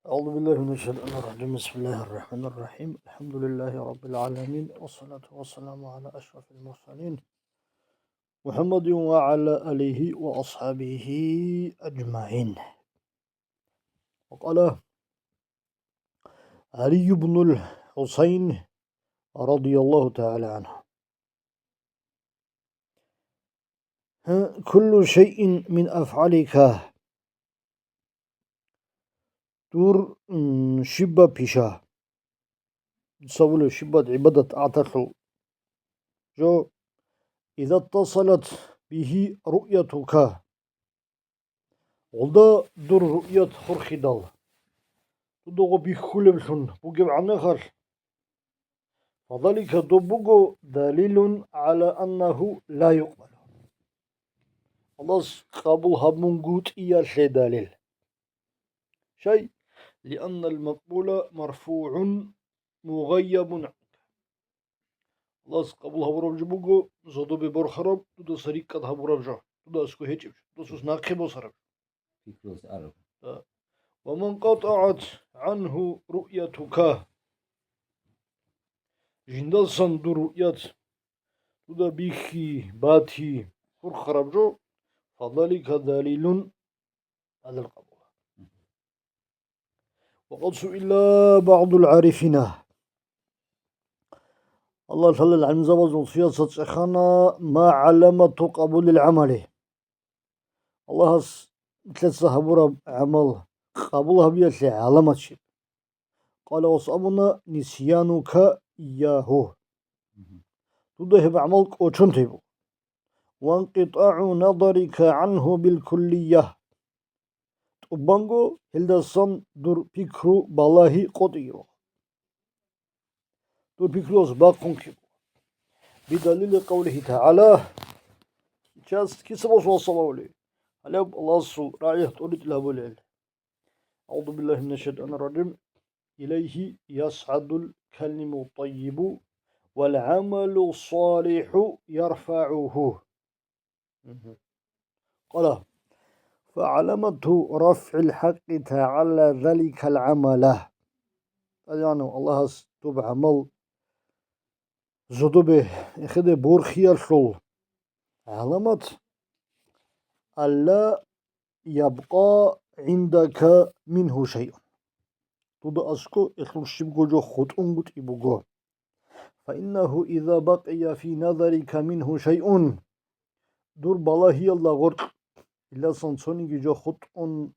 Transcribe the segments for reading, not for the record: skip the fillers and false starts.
أعوذ بالله من الشيطان الرجيم. بسم الله الرحمن الرحيم. الحمد لله رب العالمين، والصلاة والسلام على أشرف المرسلين محمد وعلى آله وأصحابه أجمعين. وقال علي بن الحسين رضي الله تعالى عنه: كل شيء من أفعالك دور شبه بيشا تصول شبه عبادة أعتقل جو إذا اتصلت به رؤيتك olda dur rü'yet hurkhidal. Tudogo bihulebsun bugeb anahar. فذلك دوبوغو دليل على أنه لا يقبل. الله قبول همون قوت إياه دليل. شيء لأن المقبول مرفوع مغيب. الله قبول هبورب جبوغو زودو ببور خراب تدو سريك قد هبورب جا تدو اسكو هيجب تدو سوس ناقبو سرب. ومن قطعت عنه رؤيتك جندالسان دو رؤيت تدا بيخي باتي خور خراب جو فذلك دليل على القبول. وقد سئل بعض العارفين الله صلى الله عليه وسلم سياسة شيخنا ما علامة قبول العمل. الله ثلاثة هبورة عمل قبولها بيسي علامة شيء. قال وصابنا نسيانك إياه تذهب عملك وشنتبه وانقطاع نظرك عنه بالكلية تبانغو هلدسان دور بيكرو بالله قطيرو دور بيكروس باقون كيبو بدليل قوله تعالى just كسبوس وصلولي على الله سو رايه تولد لابوليل. أعوذ بالله من الشيطان الرجيم. إليه يصعد الكلم الطيب والعمل الصالح يرفعه. قال فعلامة رفع الحق تعالى ذلك العمل يعني الله استوب عمل زدوبه إخده بورخيال شل علامة ألا يبقى عندك منه شيء تود أسكو إخلوشيب جو خط أنغت إبوغو فإنه إذا بقي في نظرك منه شيء دور بالله الله غرق إلا سنسوني جو خط أن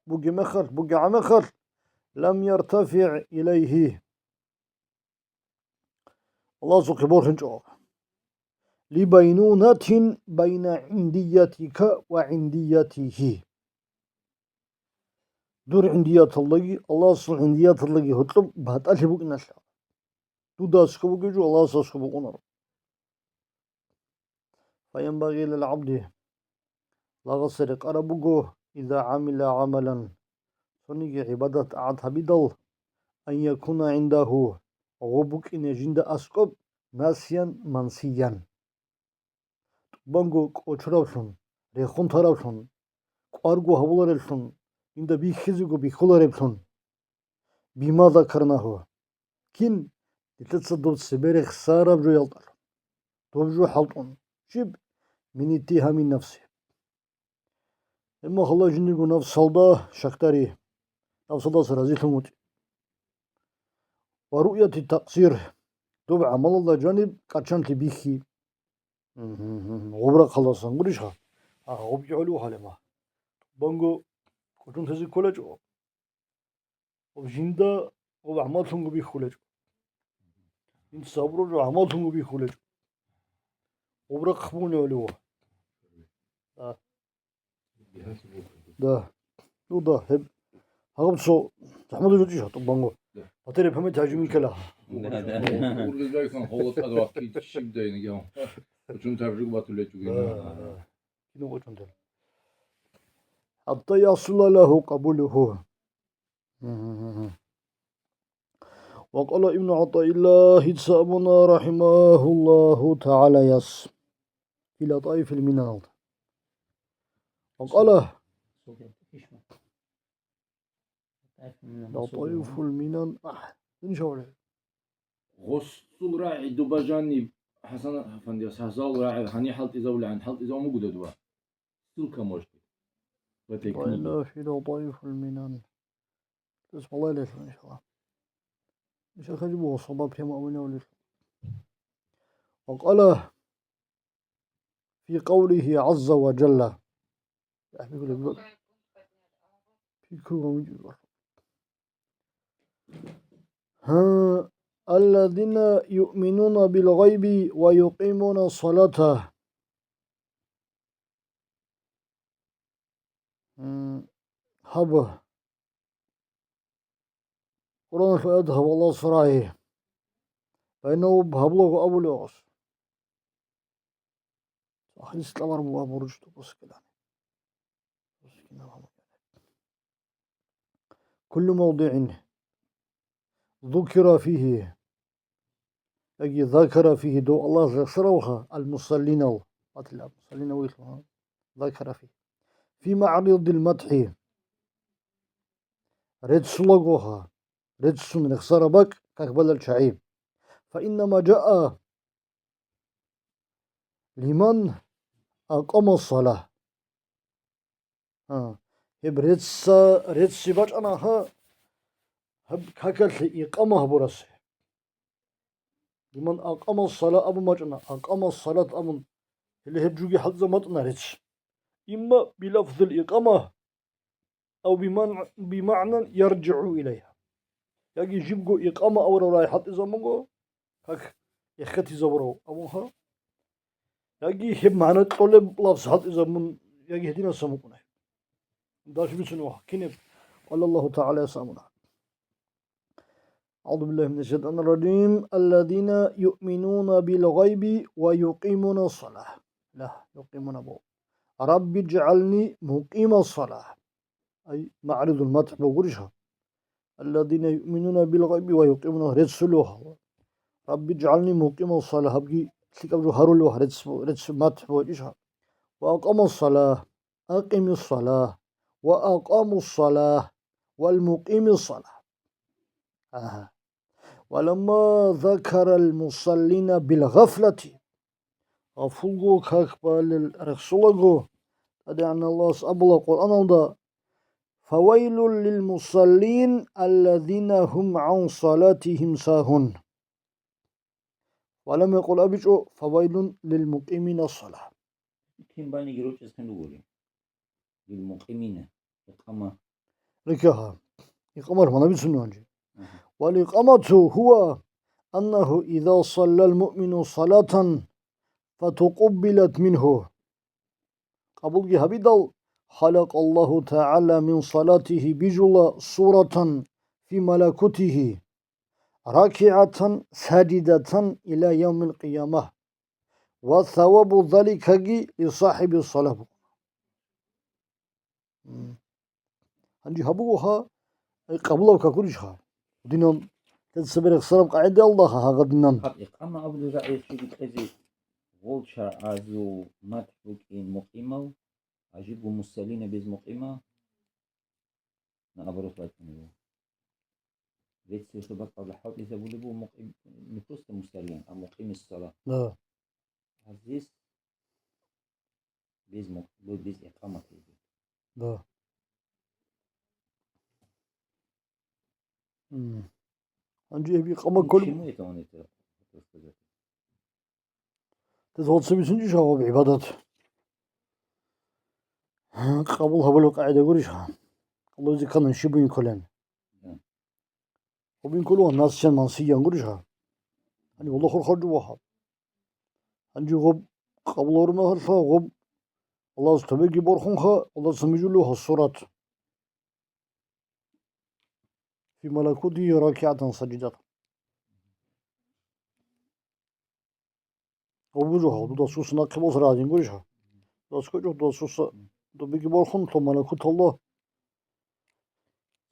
بوغي مخر بوغي عمخر لم يرتفع إليه الله سوكي بورخنجو لبينونة بين عنديتك وعنديته دور عنديات الله سو عنديات الله هطلب بهت ألبوك نشا تودا سكبوك جو الله سكبوك نر. فينبغي للعبد لغسر قربوكو إذا عمل عملا سنيك عبادة أعتبدل أن يكون عنده غبوك إن جند أسكب ناسيا منسيا بانغو كوچرابشون ريخون ترابشون قارغو هبولارشون إن بيخزيغو بيخولارشون بما ذكرناه كين تتصدق سبيرخ سارب جو يلطر توجو حلطون شب من اتهام النفس إما خلا جندقو نفس صلدا شكتاري نفس صلدا سرازي ثموت ورؤية التقصير توب عمل الله جانب قرشان تبيخي غبرا خلاصان قريشها غبجي علو حالما بانغو كتون تزي كولاجو وبجندا وبعمل ثنغو بيخولاجو إنت صبرو جو عمل ثنغو بيخولاجو غبرا خبوني علوه ده ده هب هاقب سو زحمة جوجيشا طبانغو هتري فهمي تهاجمين كلا Uğurlayacaksan havlatlar vakti şimdi ya. Uçun tebrik batırıyor كينو قلتون تل حتى يصل له قبوله. وقال ابن عطاء الله سأبنا رحمه الله تعالى يس في لطائف المنال وقال لطيف المنن إن شاء الله غسل راعي دبجاني حسن أفندي سهزال راعي هني حلت إذا عن حلت إذا موجودة دوا سلك مشتي وتكنيك وإلا في لطيف المنن اسم الله ليش إن شاء الله مش أخجبه صباب يا مؤمنة وليش وقال في قوله عز وجل في كل ها الذين يؤمنون بالغيب ويقيمون الصلاة هبه قرآن فأدها والله صراحي فإنه بهبلغ أبو لغس أخلص الأمر أبو رجل بس كده كل موضع ذكر فيه أجي ذكر فيه دو الله ذكروها المصلين المصلين ويسمها ذكر فيه في معرض المدح رجس لغوها رجس نخسر بك كقبل الشعيب فإنما جاء لمن أقام الصلاة هب رجس باج أنا هب كاكل إقامة برس لمن أقام الصلاة أبو مجنا أقام الصلاة أبو اللي هبجوجي حد زمتنا رجس إما بلفظ الإقامة أو بمعنى يرجع إليها يجي جيبجو إقامة أو راي حد زمانجو هك يختي زبرو أبوها يجي هب معنى طلب لفظ حد زمان يجي هدينا سمونا داش بيسنوها كنب قال الله تعالى سامنا أعوذ بالله من الشيطان الرجيم الذين يؤمنون بالغيب ويقيمون الصلاة لا يقيمون بو رب اجعلني مقيم الصلاة أي معرض المدح بورشها الذين يؤمنون بالغيب ويقيمون رسلوها رب اجعلني مقيم الصلاة هبجي سيكابجو هارولوها رس مدح بورشها وأقام الصلاة أقيم الصلاة وأقاموا الصلاة والمقيم الصلاة ولما ذكر المصلين بالغفلة غفلوا كاكبال الرسولة أدعنا الله سأبلا القرآن ده فويل للمصلين الذين هم عن صلاتهم ساهون ولم يقل أبيجو فويل للمقيمين الصلاة كم باني جروش اسكندوري للمقيمين إقامة لكها إقامة ما نبي سنوانجي والإقامة هو أنه إذا صلى المؤمن صلاة فتقبلت منه قبل جهبيدل خلق الله تعالى من صلاته بجل صورة في ملكوته راكعة ساجدة إلى يوم القيامة وثواب ذلك لصاحب الصلاة هنجي هبوها قبل ككلشها دينهم تسبر الصلاة قاعدة الله هاغدنان إقامة أبو رأي شو بتأذي غولشا عزو ماتبوك إن مقيمة أجيبوا مسلين بيز مقيمة نعبروا فاتنه ليت سيسبق قبل حوت إذا بولبوا مقيم نفوس مسلين أو مقيم الصلاة لا عزيز بيز بيز إقامة لا هنجي هبي قام كل شنو يتوني تزود سبيسنجي شغل بعبادات قبلها بلو قاعدة قريشها الله إذا كان نشيبين كلهم وبين كلهم الناس شان منسيا قريشها يعني والله خرج واحد هنجي غب قبل ورما هرفا غب الله استبقي برخونها الله سمجلوها الصورات في ملكوته راكعة سجدة وبوجوها ودا سوسنا كبوس راجين قريشها داسكوجو دا سوسا تبقي برخون تو ملكوت الله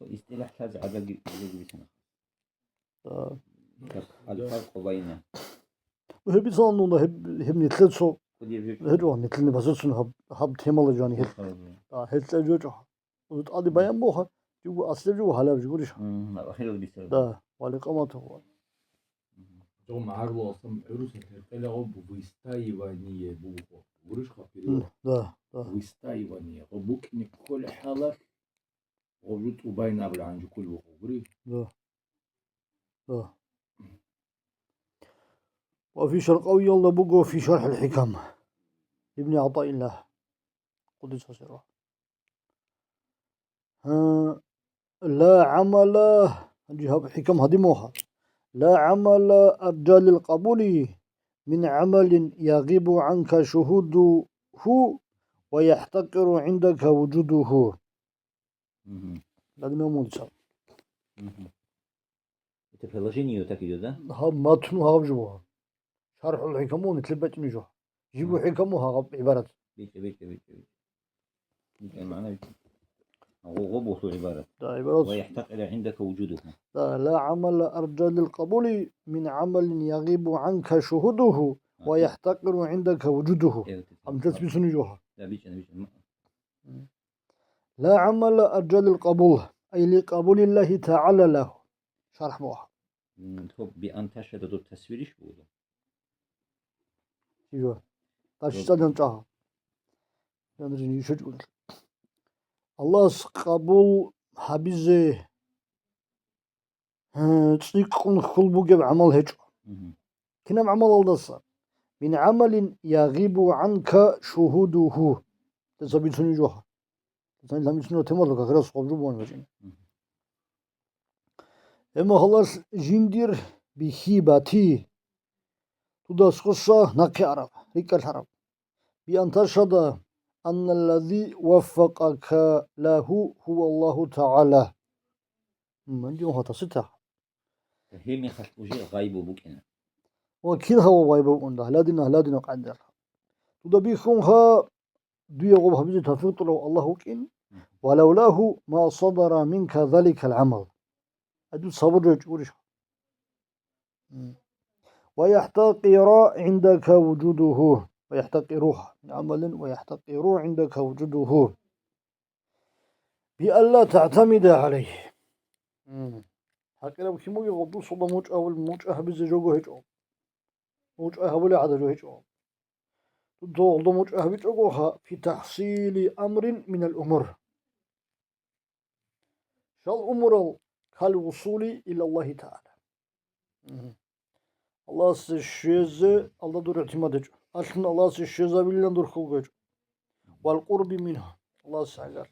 استلاح كذا عدد بيسنا الفرق بينه هبي صانون ده هب نتلسو هجوا نتلني بسوسن هب تيمال جاني هب هتلاجوجو وتعدي بيان بوها يقول أصلا جو هلا بيقولش أخيرا بيسر ده والإقامته جو معارض أصلا عروس الحلقة غو بويستاي وانية بوكو ورش خفيرو ده بويستاي وانية غبوك إن كل حالة غوجت وباين قبل عن جو كل بوكو وري ده وفي شرقاوي يلا بقوا في شرح الحكم ابن عطاء الله قدس سره لا عمل جهة حكم هدموها لا عمل أرجى للقبول من عمل يغيب عنك شهوده ويحتقر عندك وجوده لازم يومون سام تفلجيني وتأكيد ده هم ماتنوها بجوها شرح الحكمون تلبت نجوها جيبوا حكموها عبارة بيت كان معناه بيت هو غبوة عبارة عبارة ويحتقر عندك وجوده لا عمل أرجى للقبول من عمل يغيب عنك شهوده ويحتقر عندك وجوده هم تثبت نجوها لا بيت لا عمل أرجى للقبول أي لقبول الله تعالى له شرح موها هو بأن تشهد التصوير إيش بوده شوف تشتغل انتهى يعني شو الله قبول حبيزه تصيقون خلبو جب عمل هج كنا عمل الله من عمل يغيب عنك شهوده تسبي سنجوها تسبي لم يسنو تمر لك خلاص قبضوا وجين اما خلاص جندير بخيباتي تدرس قصة نقي عرب ريك العرب بأن تشهد أن الذي وفقك له هو الله تعالى من يوم هتصتها هي من خلق وجه غايب وبكنا وكيل هو وايبو عنده لا دينا قدر تدبيخونها ديغو بحبيز تفيط له الله كين ولولاه ما صدر منك ذلك العمل أدو صبر جورش ويحتقر عندك وجوده ويحتقروها من عمل ويحتقر عندك وجوده بألا تعتمد عليه حكي لو كيمو يغضو صدا موج أول موج أهبز جوجو هجو موج أهبل عدا جو هجو تدو موج أهبز جوجوها في تحصيل أمر من الأمور شال أمور كالوصول إلى الله تعالى الله سيشيز الله دور اعتماده أصلا الله سيشيز بالله دور خلقه والقرب منه الله سعجل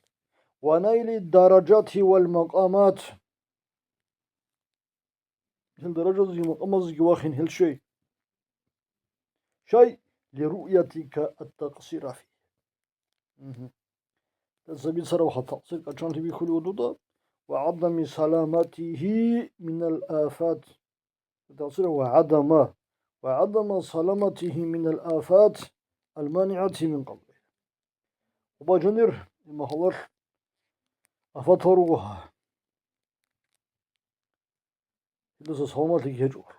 ونيل الدرجات والمقامات هل درجة زي مقامات زي واخن هل شيء لرؤيتك التقصير فيه تسبيل صراحة تقصير كان تبي كل وضوء وعدم سلامته من الآفات تقصير وعدم سلامته من الآفات المانعة من قبله وبجنر ما هو أفتروها إذا صومت يجور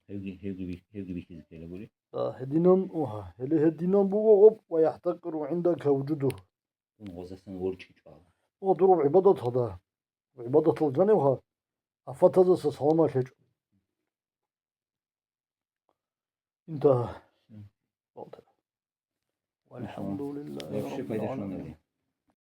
هيجي بيشيز كده بقولي هدينام هل هدينام بوغب ويحتقر عندك وجوده غزة ورشي جواب وضرب عبادة هذا عبادة الجنة أفتز صومت يجور انتهى والحمد لله رب العالمين